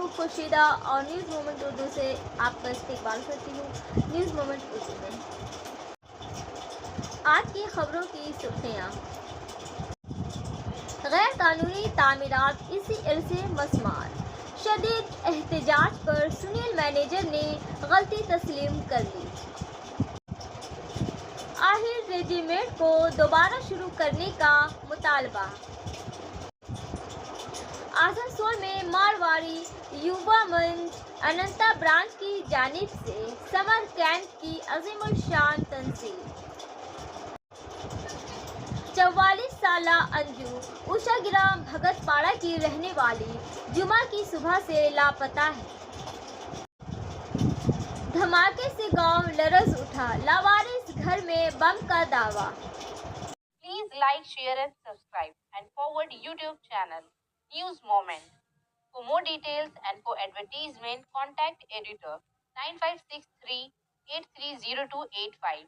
हूँ खुर्शीदा और news moment Urdu से आपका इस्तकबाल करती हूँ। न्यूज़ मोमेंट उर्दू में आज की खबरों की सुर्खियाँ। गैर कानूनी तामीरात इसी एल से मसमार, शदीद एहतजाज पर सुनील मैनेजर ने गलती तस्लीम कर ली। आहिर रेजिमेंट को दोबारा शुरू करने का मुतालबा। आसनसोल में मारवाड़ी युवा मंच अनंता ब्रांच की जानिब से समर कैंप की अजीमुल शान तंजीम। 44 साला अंजू उषाग्राम भगतपाड़ा की रहने वाली जुमा की सुबह से लापता है। धमाके से गांव लरज उठा, लावारिस घर में बम का दावा। Please like, share and subscribe and forward YouTube channel News Moment. For more details and for advertisement, contact editor 9563 830285.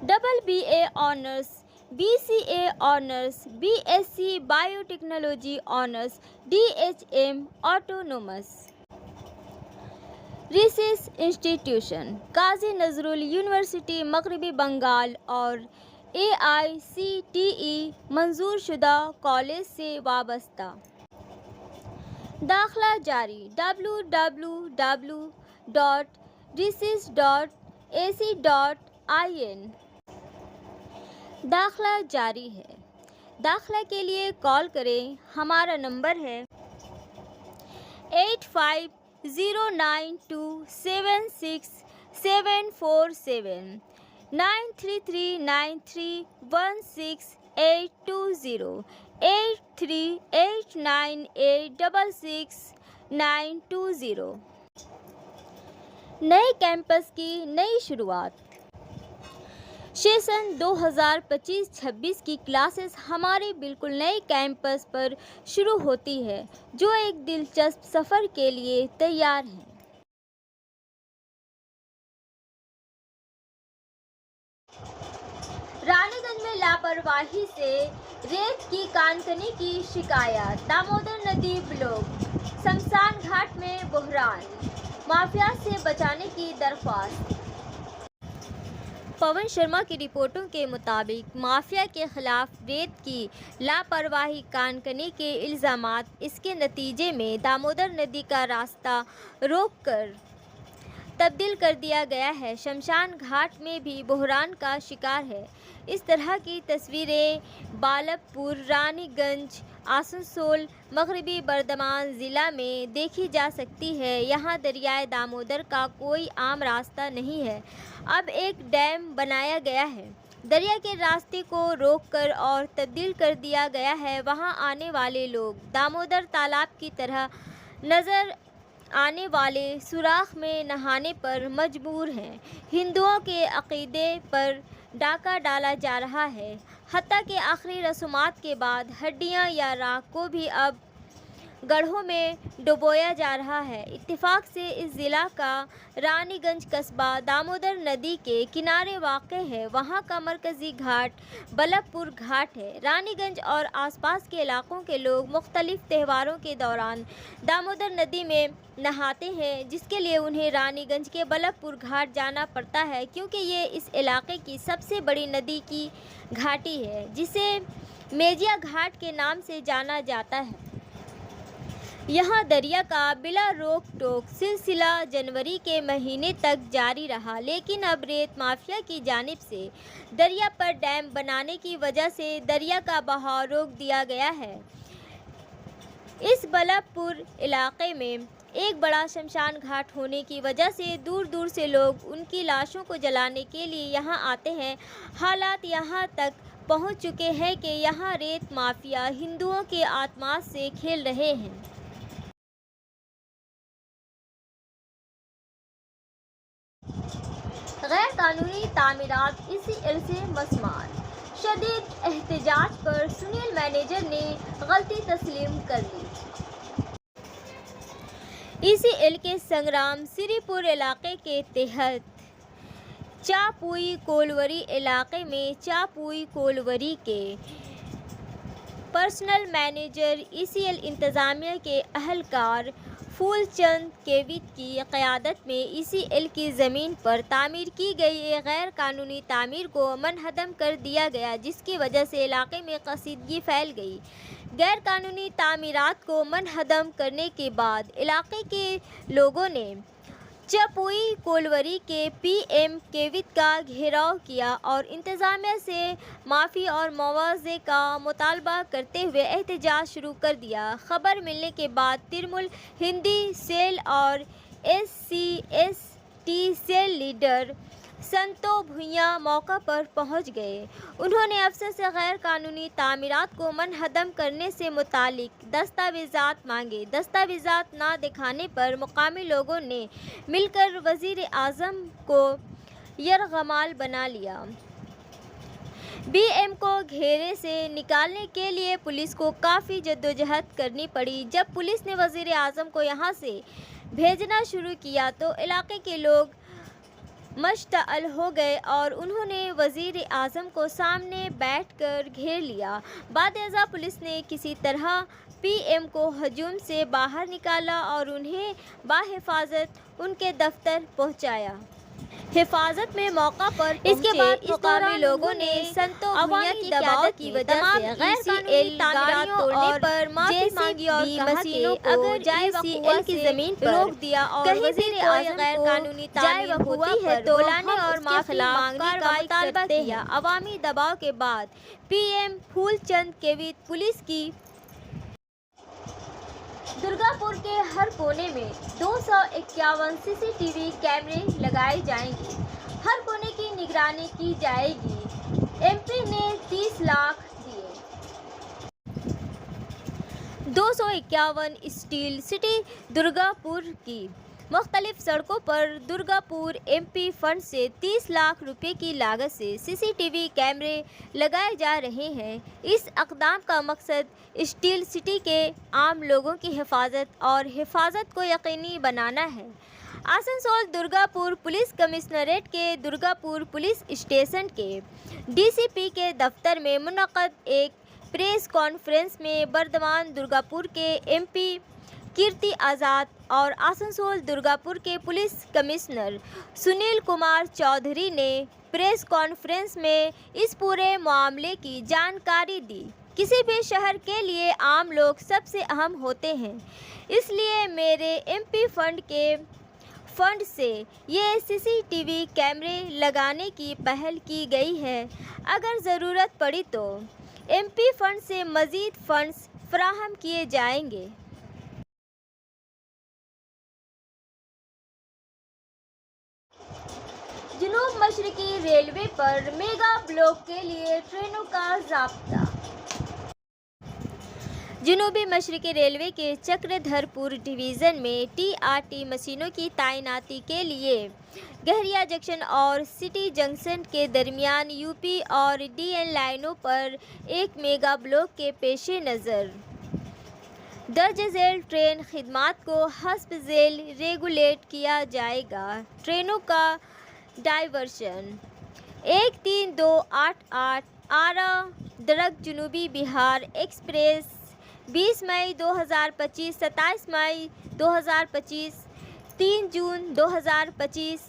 Double BA honours, BCA honours, BSc biotechnology honours, DHM autonomous research institution Kazi Nazrul university मगरबी बंगाल और AICTE मंजूर शुदा college से वाबस्ता। दाखिला जारी www.research.ac.in। दाखिला जारी है। दाखिला के लिए कॉल करें। हमारा नंबर है 8509276747 9339316820 8389866920। नए कैंपस की नई शुरुआत। सेशन 2025-26 की क्लासेस हमारे बिल्कुल नए कैंपस पर शुरू होती है, जो एक दिलचस्प सफ़र के लिए तैयार हैं। रानीगंज में लापरवाही से रेत की कानकनी की शिकायत। दामोदर नदी ब्लॉक, शमशान घाट में बहरान, माफिया से बचाने की दरख्वास्त। पवन शर्मा की रिपोर्टों के मुताबिक माफिया के खिलाफ रेत की लापरवाही कानकनी के इल्ज़ामात, इसके नतीजे में दामोदर नदी का रास्ता रोककर तब्दील कर दिया गया है। शमशान घाट में भी बहरान का शिकार है। इस तरह की तस्वीरें बालकपुर, रानीगंज, आसनसोल, मगरबी बर्दमान ज़िला में देखी जा सकती है। यहाँ दरियाए दामोदर का कोई आम रास्ता नहीं है। अब एक डैम बनाया गया है। दरिया के रास्ते को रोककर और तब्दील कर दिया गया है। वहाँ आने वाले लोग दामोदर तालाब की तरह नज़र आने वाले सुराख में नहाने पर मजबूर हैं। हिंदुओं के अक़ीदे पर डाका डाला जा रहा है। हत्ता के आखिरी रसूमात के बाद हड्डियां या राख को भी अब गड्ढों में डुबोया जा रहा है। इत्तेफाक से इस ज़िला का रानीगंज कस्बा दामोदर नदी के किनारे वाक़ है। वहाँ का मरकज़ी घाट बल्लभपुर घाट है। रानीगंज और आसपास के इलाक़ों के लोग मुख्तलिफ़ त्योहारों के दौरान दामोदर नदी में नहाते हैं, जिसके लिए उन्हें रानीगंज के बल्लभपुर घाट जाना पड़ता है, क्योंकि ये इस इलाके की सबसे बड़ी नदी की घाटी है, जिसे मेजिया घाट के नाम से जाना जाता है। यहाँ दरिया का बिला रोक टोक सिलसिला जनवरी के महीने तक जारी रहा, लेकिन अब रेत माफिया की जानिब से दरिया पर डैम बनाने की वजह से दरिया का बहाव रोक दिया गया है। इस बल्लभपुर इलाके में एक बड़ा शमशान घाट होने की वजह से दूर दूर से लोग उनकी लाशों को जलाने के लिए यहाँ आते हैं। हालात यहाँ तक पहुँच चुके हैं कि यहाँ रेत माफिया हिंदुओं के आत्मा से खेल रहे हैं। गैर कानूनी तामीरात इसी एल से मसमार, शदीद एहतजाज पर सुनील मैनेजर ने गलती तस्लीम कर ली। इसी एल के संग्राम श्रीपुर इलाके के तहत चापुई कोलवरी इलाके में चापुई कोलवरी के पर्सनल मैनेजर ECL इंतज़ामिया के अहलकार फूल चंद केवित की क़यादत में ECL की ज़मीन पर तामीर की गई एक गैर कानूनी तामीर को मनहदम कर दिया गया, जिसकी वजह से इलाके में कशीदगी फैल गई। गैर कानूनी तामीरात को मनहदम करने के बाद इलाके के लोगों ने चपुई कोलवरी के PM केवित का घेराव किया और इंतज़ामिया से माफ़ी और मुआवजे का मुतालबा करते हुए एहतजाज शुरू कर दिया। खबर मिलने के बाद तिरमुल हिंदी सेल और SC/ST सेल लीडर संतो भुइयां मौका पर पहुंच गए। उन्होंने अफसर से गैर कानूनी तामीरात को मनहदम करने से मुतालिक दस्तावेज़ात मांगे। दस्तावेज़ात ना दिखाने पर मुकामी लोगों ने मिलकर वज़ीर आज़म को यरगमाल बना लिया। BM को घेरे से निकालने के लिए पुलिस को काफ़ी जद्दोजहद करनी पड़ी। जब पुलिस ने वज़ीर आज़म को यहाँ से भेजना शुरू किया तो इलाके के लोग मश्तअल हो गए और उन्होंने वज़ीर आज़म को सामने बैठकर घेर लिया। बाद-ए-ज़ा पुलिस ने किसी तरह PM को हजूम से बाहर निकाला और उन्हें बाहिफाजत उनके दफ्तर पहुंचाया। हिफाजत में मौका पर इसके बाद मुकामी लोगों ने संतो भुइयां की दबाव की वजह से गैर कानूनी तामीरात तोड़ने पर माफी मांगी और मशीनों को ECL की जमीन पर रोक दिया और वज़ीर आज़म गैर कानूनी तामीर होती है तो लाने और माफी मांगने का मुतालबा किया। अवामी दबाव के बाद PM फूलचंद केवित पुलिस की दुर्गापुर के हर कोने में 251 CCTV कैमरे लगाए जाएंगे। हर कोने की निगरानी की जाएगी। MP ने 30 लाख दिए। 251 स्टील सिटी दुर्गापुर की मुख्तलिफ सड़कों पर दुर्गापुर MP फंड से 30 लाख रुपए की लागत से CCTV कैमरे लगाए जा रहे हैं। इस इक़दाम का मकसद स्टील सिटी के आम लोगों की हिफाजत को यकीनी बनाना है। आसनसोल दुर्गापुर पुलिस कमिश्नरेट के दुर्गापुर पुलिस स्टेशन के DCP के दफ्तर में मुनक़द एक प्रेस कॉन्फ्रेंस में बर्दवान दुर्गापुर के MP कीर्ति आज़ाद और आसनसोल दुर्गापुर के पुलिस कमिश्नर सुनील कुमार चौधरी ने प्रेस कॉन्फ्रेंस में इस पूरे मामले की जानकारी दी। किसी भी शहर के लिए आम लोग सबसे अहम होते हैं, इसलिए मेरे MP फंड से ये CCTV कैमरे लगाने की पहल की गई है। अगर ज़रूरत पड़ी तो MP फंड से मज़ीद फंड्स फराहम किए जाएंगे। जनूब मशरकी रेलवे पर मेगा ब्लॉक के लिए ट्रेनों का ज़ाब्ता। जनूबी मशरकी रेलवे के चक्रधरपुर डिवीज़न में TRT मशीनों की तैनाती के लिए गहरिया जंक्शन और सिटी जंक्शन के दरमियान UP और DN लाइनों पर एक मेगा ब्लॉक के पेश नज़र दर्ज झेल ट्रेन खिदमात को हस्ब झेल रेगुलेट किया जाएगा। ट्रेनों का डाइवर्शन 13288 आरा दरग जनूबी बिहार एक्सप्रेस 20 मई 2025, 27 मई 2025, 3 जून 2025,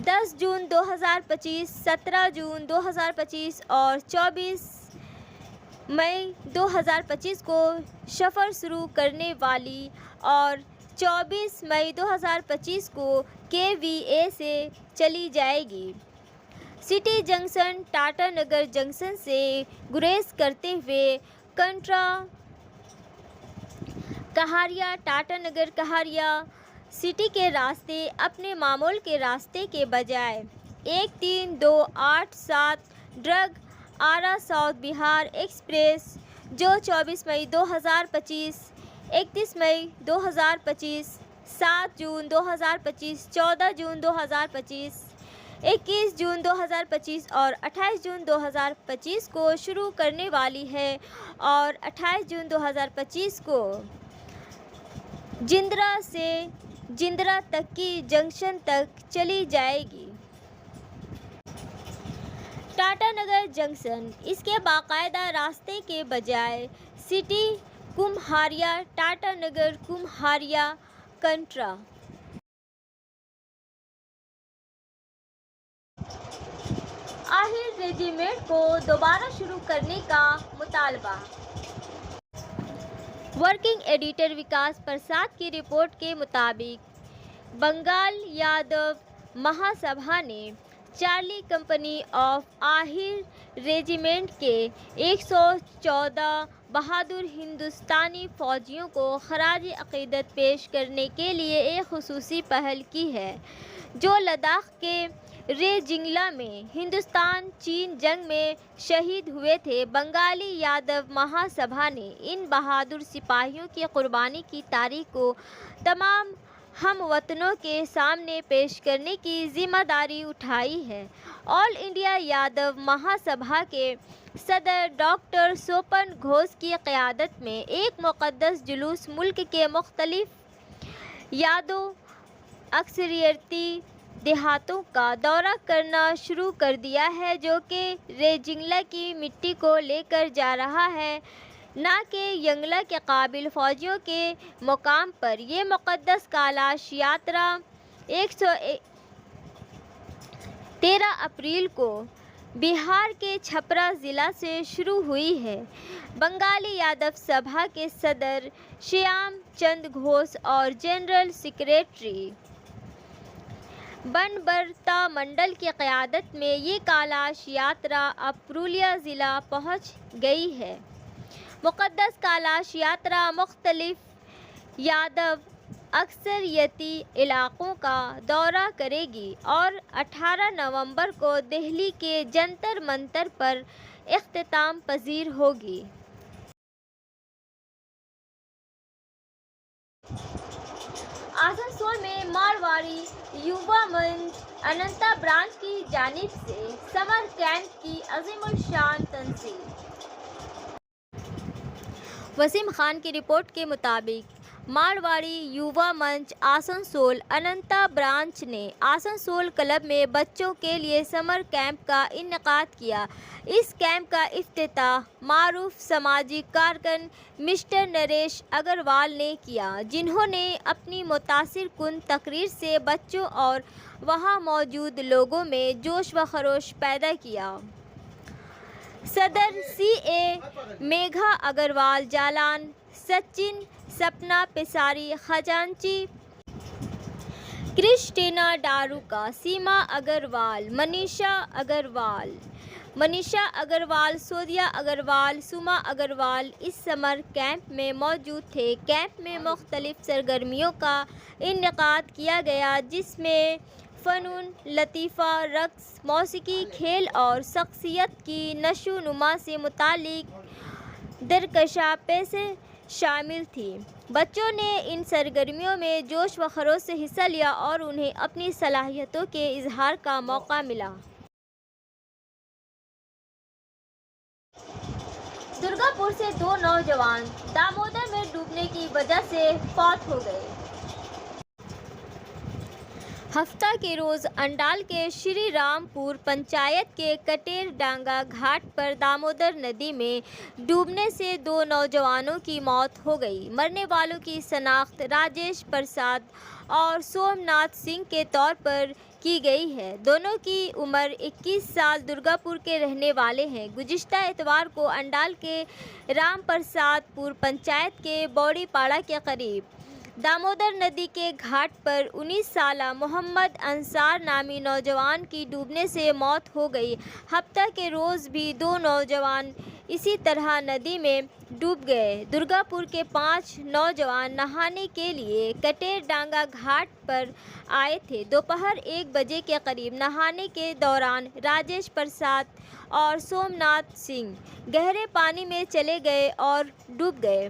10 जून 2025, 17 जून 2025 और 24 मई 2025 को सफ़र शुरू करने वाली और 24 मई 2025 को KVA से चली जाएगी। सिटी जंक्शन टाटा नगर जंक्शन से गुरेज करते हुए कंट्रा कहारिया टाटा नगर कहारिया सिटी के रास्ते अपने मामूल के रास्ते के बजाय 13287 ड्रग आरा साउथ बिहार एक्सप्रेस जो 24 मई 2025, 31 मई 2025, 7 जून 2025, 14 जून 2025, 21 जून 2025 और 28 जून 2025 को शुरू करने वाली है और 28 जून 2025 को जिंदरा से जिंदरा तक की जंक्शन तक चली जाएगी। ٹاٹا نگر جنکشن اس کے باقاعدہ راستے کے بجائے سٹی کمہاریا ٹاٹا نگر کمہاریا کنٹرا آہر ریجیمنٹ کو دوبارہ شروع کرنے کا مطالبہ۔ ورکنگ ایڈیٹر وکاس پرساد کی رپورٹ کے مطابق بنگال یادو مہا سبھا نے چارلی کمپنی آف آہر ریجیمنٹ کے 114 بہادر ہندوستانی فوجیوں کو خراج عقیدت پیش کرنے کے لیے ایک خصوصی پہل کی ہے، جو لداخ کے رے جنگلا میں ہندوستان چین جنگ میں شہید ہوئے تھے۔ بنگالی یادو مہا سبھا نے ان بہادر سپاہیوں کی قربانی کی تاریخ کو تمام ہم وطنوں کے سامنے پیش کرنے کی ذمہ داری اٹھائی ہے۔ آل انڈیا یادو مہا سبھا کے صدر ڈاکٹر سوپن گھوش کی قیادت میں ایک مقدس جلوس ملک کے مختلف یادو اکثریتی دیہاتوں کا دورہ کرنا شروع کر دیا ہے، جو کہ رے جنگلا کی مٹی کو لے کر جا رہا ہے، نہ کہ ینگلا کے قابل فوجیوں کے مقام پر۔ یہ مقدس کیلاش یاترا 13 اپریل کو بہار کے چھپرا ضلع سے شروع ہوئی ہے۔ بنگالی یادو سبھا کے صدر شیام چند گھوش اور جنرل سیکریٹری بنبرتا منڈل کی قیادت میں یہ کیلاش یاترا اب پرولیا ضلع پہنچ گئی ہے۔ مقدس کیلاش یاترا مختلف یادو اکثریتی علاقوں کا دورہ کرے گی اور 18 نومبر کو دہلی کے جنتر منتر پر اختتام پذیر ہوگی۔ آسنسول میں مارواڑی یووا منچ اننتا برانچ کی جانب سے سمر کیمپ کی عظیم الشان تنظیم۔ وسیم خان کی رپورٹ کے مطابق مارواڑی یووا منچ آسنسول اننتا برانچ نے آسنسول کلب میں بچوں کے لیے سمر کیمپ کا انعقاد کیا۔ اس کیمپ کا افتتاح معروف سماجی کارکن مسٹر نریش اگروال نے کیا، جنہوں نے اپنی متاثر کن تقریر سے بچوں اور وہاں موجود لوگوں میں جوش و خروش پیدا کیا۔ صدر سی اے میگھا اگروال جالان، سچن سپنا پساری خزانچی کرسٹینا ڈاروکا، سیما اگروال، منیشا اگروال، سودھیا اگروال، سما اگروال اس سمر کیمپ میں موجود تھے۔ کیمپ میں مختلف سرگرمیوں کا انعقاد کیا گیا، جس میں فنون لطیفہ، رقص، موسیقی، کھیل اور شخصیت کی نشو و نما سے متعلق درکشاں شامل تھیں۔ بچوں نے ان سرگرمیوں میں جوش و خروش سے حصہ لیا اور انہیں اپنی صلاحیتوں کے اظہار کا موقع ملا۔ درگا پور سے 2 نوجوان دامودر میں ڈوبنے کی وجہ سے فوت ہو گئے۔ ہفتہ کے روز انڈال کے شری رام پور پنچایت کے کٹیر ڈانگا گھاٹ پر دامودر ندی میں ڈوبنے سے 2 نوجوانوں کی موت ہو گئی۔ مرنے والوں کی شناخت راجیش پرساد اور سوم ناتھ سنگھ کے طور پر کی گئی ہے۔ دونوں کی عمر 21 سال درگا پور کے رہنے والے ہیں۔ گزشتہ اتوار کو انڈال کے رام پرساد پور پنچایت کے بوڑی پاڑا کے قریب دامودر ندی کے گھاٹ پر 19 سالہ محمد انصار نامی نوجوان کی ڈوبنے سے موت ہو گئی۔ ہفتہ کے روز بھی 2 نوجوان اسی طرح ندی میں ڈوب گئے۔ درگا پور کے 5 نوجوان نہانے کے لیے کٹیر ڈانگا گھاٹ پر آئے تھے۔ دوپہر 1 بجے کے قریب نہانے کے دوران راجیش پرساد اور سوم ناتھ سنگھ گہرے پانی میں چلے گئے اور ڈوب گئے۔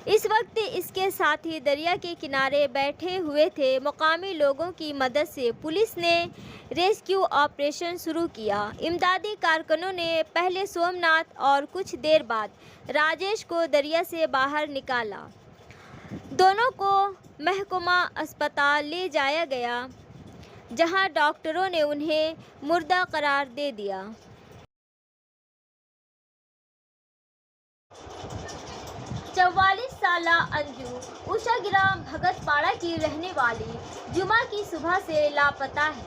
اس وقت اس کے ساتھی دریا کے کنارے بیٹھے ہوئے تھے۔ مقامی لوگوں کی مدد سے پولیس نے ریسکیو آپریشن شروع کیا۔ امدادی کارکنوں نے پہلے سوم ناتھ اور کچھ دیر بعد راجیش کو دریا سے باہر نکالا۔ دونوں کو محکمہ اسپتال لے جایا گیا، جہاں ڈاکٹروں نے انہیں مردہ قرار دے دیا۔ 44 साला अंजू उषाग्राम भगतपाड़ा की रहने वाली जुमा की सुबह से लापता है।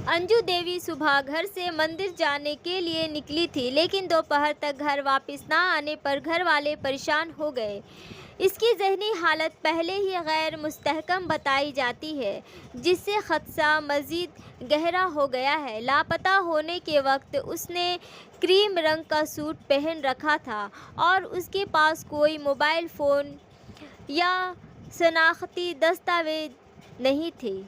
अंजू देवी सुबह घर से मंदिर जाने के लिए निकली थी, लेकिन दोपहर तक घर वापस ना आने पर घर वाले परेशान हो गए। इसकी ज़हनी हालत पहले ही गैर मुस्तहकम बताई जाती है, जिससे खदशा मज़ीद गहरा हो गया है। लापता होने के वक्त उसने क्रीम रंग का सूट पहन रखा था और उसके पास कोई मोबाइल फ़ोन या शनाख्ती दस्तावेज नहीं थे।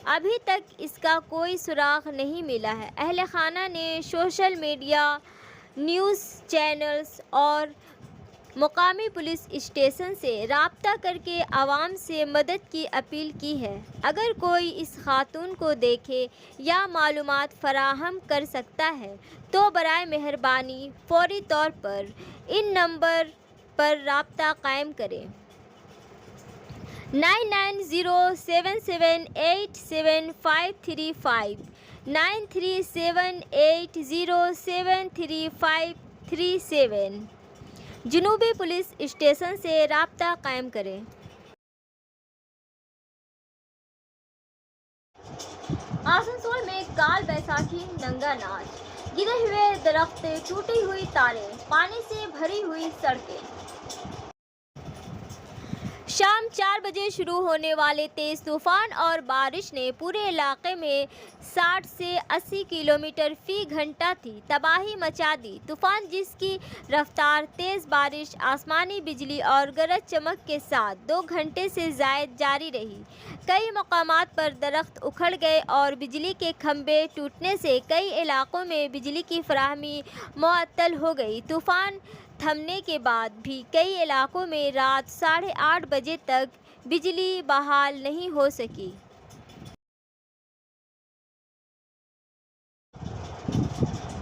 अभी तक इसका कोई सुराग नहीं मिला है। अहले खाना ने सोशल मीडिया, न्यूज़ चैनल्स और मुकामी पुलिस स्टेशन से राब्ता करके आवाम से मदद की अपील की है। अगर कोई इस खातून को देखे या मालूमात फराहम कर सकता है तो बराए मेहरबानी फौरी तौर पर इन नंबर पर राब्ता कायम करें। 9907787535 9378073537 जनूबी पुलिस स्टेशन से राब्ता कायम करें। आसनसोल में काल बैसाखी नंगा नाच, गिरे हुए दरख्त, टूटी हुई तारें, पानी से भरी हुई सड़कें। शाम 4 बजे शुरू होने वाले तेज़ तूफ़ान और बारिश ने पूरे इलाके में 60 से 80 किलोमीटर फ़ी घंटा थी तबाही मचा दी। तूफ़ान, जिसकी रफ्तार, तेज़ बारिश, आसमानी बिजली और गरज चमक के साथ 2 घंटे से ज़ायद जारी रही। कई मकामात पर दरख्त उखड़ गए और बिजली के खंभे टूटने से कई इलाकों में बिजली की फराहमी मुअत्तल हो गई। तूफ़ान थमने के बाद भी कई इलाकों में रात 8:30 बजे तक बिजली बहाल नहीं हो सकी।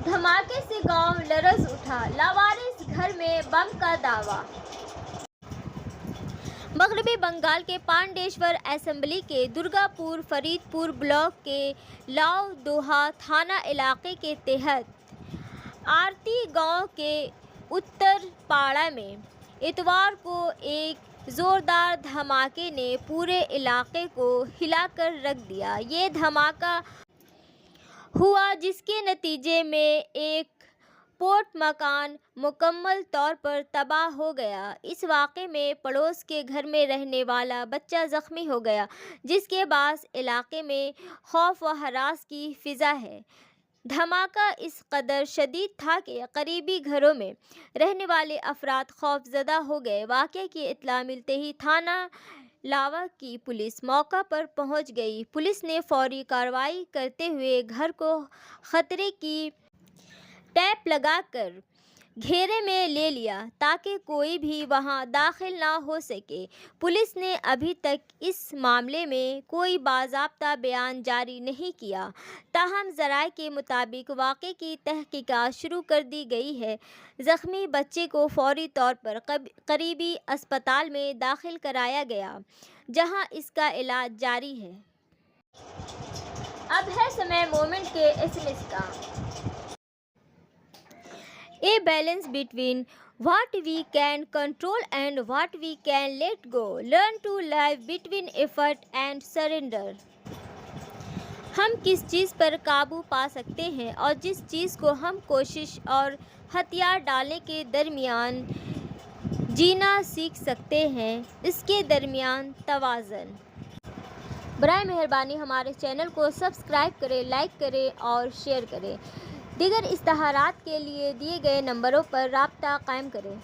धमाके से गांव लरज़ उठा, लावारिस घर में बम का दावा। मगरबी बंगाल के पांडेश्वर असेंबली के दुर्गापुर फरीदपुर ब्लॉक के लाव दोहा थाना इलाके के तहत आरती गांव के उत्तर पाड़ा में इतवार को एक ज़ोरदार धमाके ने पूरे इलाके को हिलाकर रख दिया। ये धमाका हुआ जिसके नतीजे में एक पोर्ट मकान मुकम्मल तौर पर तबाह हो गया। इस वाक़े में पड़ोस के घर में रहने वाला बच्चा ज़ख्मी हो गया, जिसके बाद इलाके में खौफ व हरास की फ़िज़ा है। धमाका इस कदर शदीद था कि करीबी घरों में रहने वाले अफराद खौफज़दा हो गए। वाक़े की इत्तला मिलते ही थाना लावा की पुलिस मौका पर पहुंच गई। पुलिस ने फौरी कार्रवाई करते हुए घर को ख़तरे की टैप लगाकर घेरे में ले लिया ताकि कोई भी वहां दाखिल ना हो सके। पुलिस ने अभी तक इस मामले में कोई बाज़ाब्ता बयान जारी नहीं किया। ताहम ज़राए के मुताबिक वाक़े की तहकीकात शुरू कर दी गई है। ज़ख्मी बच्चे को फौरी तौर पर करीबी अस्पताल में दाखिल कराया गया, जहां इसका इलाज जारी है। अब है समय मोमेंट के SMS का। A balance between what we can control and what we can let go. Learn to live between effort and surrender. हम किस चीज़ पर काबू पा सकते हैं और जिस चीज़ को हम कोशिश और हथियार डालने के दरमियान जीना सीख सकते हैं, इसके दरमियान तवाज़न। बराए मेहरबानी हमारे चैनल को सब्सक्राइब करें, लाइक करें और शेयर करें। दीगर इश्तहारात के लिए दिए गए नंबरों पर राब्ता कायम करें।